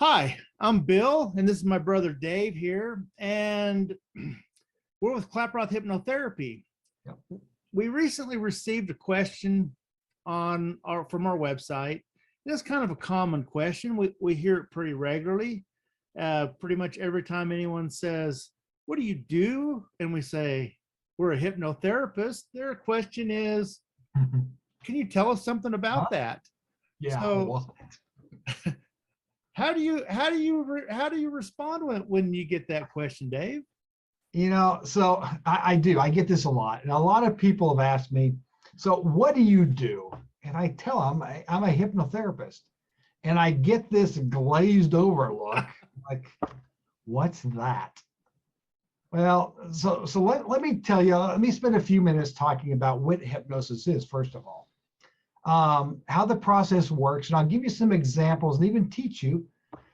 Hi, I'm Bill, and this is my brother Dave here, and we're with Klaproth Hypnotherapy. Yep. We recently received a question from our website. It's kind of a common question. We hear it pretty regularly. Pretty much every time anyone says, "What do you do?" and we say, "We're a hypnotherapist," their question is, "Can you tell us something about that?" Yeah. So, how do you respond when you get that question, Dave? So I do. I get this a lot, and a lot of people have asked me, "So what do you do?" And I tell them I'm a hypnotherapist, and I get this glazed over look, like, "What's that?" Well, so let me tell you. Let me spend a few minutes talking about what hypnosis is, first of all, how the process works, and I'll give you some examples and even teach you.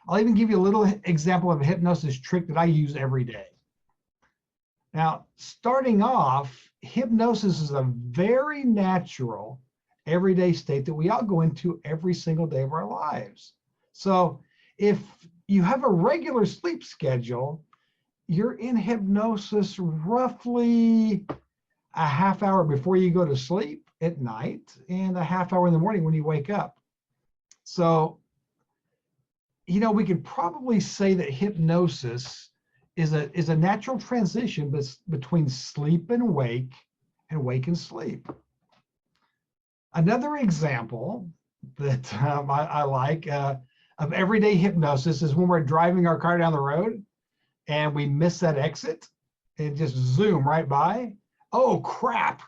I'll even give you a little example of a hypnosis trick that I use every day. Now, starting off, hypnosis is a very natural, everyday state that we all go into every single day of our lives. So if you have a regular sleep schedule, you're in hypnosis roughly a half hour before you go to sleep at night and a half hour in the morning when you wake up. So, we could probably say that hypnosis is a natural transition between sleep and wake and sleep. Another example that I like of everyday hypnosis is when we're driving our car down the road and we miss that exit and just zoom right by. Oh, crap.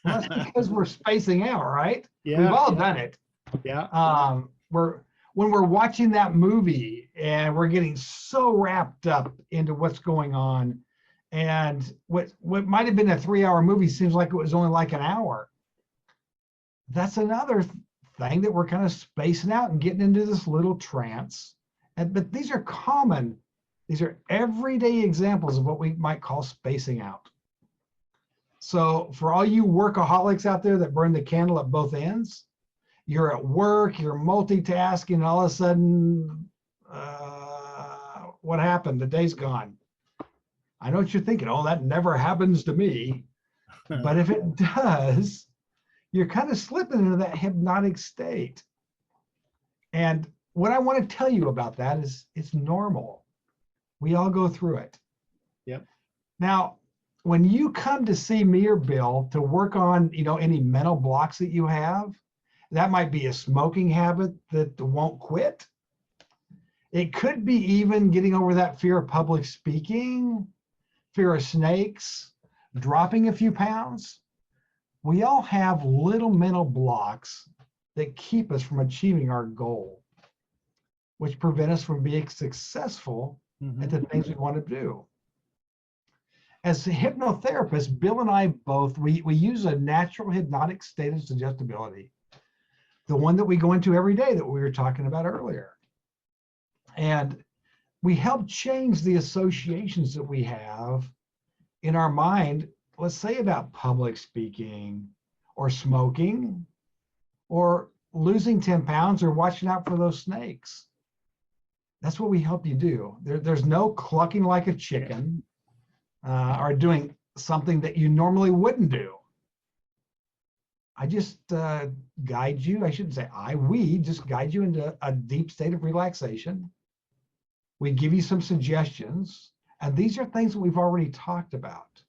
Well, that's because we're spacing out, right? Yeah, We've all done it. Yeah. When we're watching that movie and we're getting so wrapped up into what's going on, and what might have been a 3-hour movie seems like it was only like an hour. That's another thing that we're kind of spacing out and getting into this little trance. But these are common. These are everyday examples of what we might call spacing out. So for all you workaholics out there that burn the candle at both ends, you're at work, you're multitasking, and all of a sudden, what happened? The day's gone. I know what you're thinking. Oh, that never happens to me. But if it does, you're kind of slipping into that hypnotic state. And what I want to tell you about that is it's normal. We all go through it. Yep. Now, when you come to see me or Bill to work on, any mental blocks that you have, that might be a smoking habit that won't quit. It could be even getting over that fear of public speaking, fear of snakes, dropping a few pounds. We all have little mental blocks that keep us from achieving our goal, which prevent us from being successful at the things we want to do. As hypnotherapists, Bill and I both, we use a natural hypnotic state of suggestibility, the one that we go into every day that we were talking about earlier. And we help change the associations that we have in our mind, let's say about public speaking or smoking or losing 10 pounds or watching out for those snakes. That's what we help you do. There's no clucking like a chicken or doing something that you normally wouldn't do. I just guide you. I shouldn't say we just guide you into a deep state of relaxation. We give you some suggestions. And these are things that we've already talked about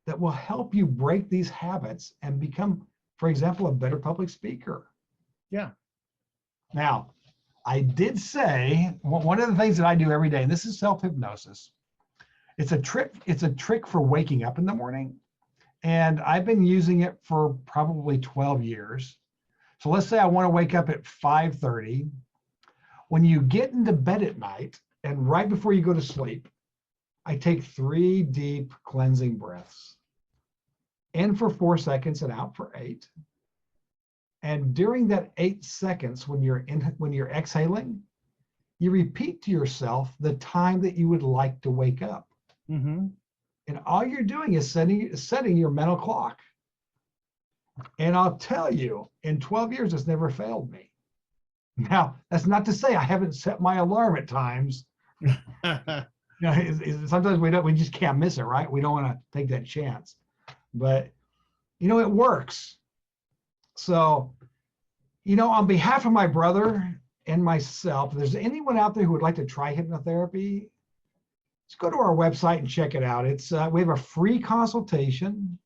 that will help you break these habits and become, for example, a better public speaker. Yeah. Now, I did say one of the things that I do every day, and this is self-hypnosis. It's a trick for waking up in the morning. And I've been using it for probably 12 years. So let's say I want to wake up at 5:30. When you get into bed at night and right before you go to sleep, I take 3 deep cleansing breaths. In for 4 seconds and out for 8. And during that 8 seconds, when you're exhaling, you repeat to yourself the time that you would like to wake up. And all you're doing is setting your mental clock. And I'll tell you, in 12 years, it's never failed me. Now, that's not to say I haven't set my alarm at times. Sometimes we just can't miss it, right? We don't want to take that chance, but it works. So, on behalf of my brother and myself, if there's anyone out there who would like to try hypnotherapy, just go to our website and check it out. It's we have a free consultation.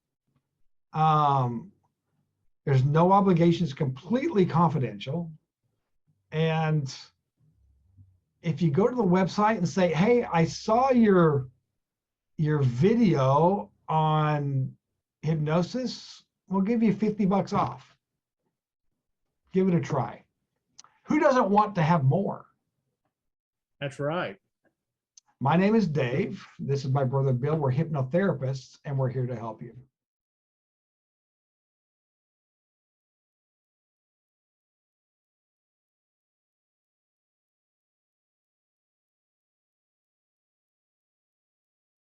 There's no obligation. It's completely confidential. And if you go to the website and say, hey, I saw your video on hypnosis, we'll give you $50 off. Give it a try. Who doesn't want to have more? That's right. My name is Dave. This is my brother Bill. We're hypnotherapists, and we're here to help you.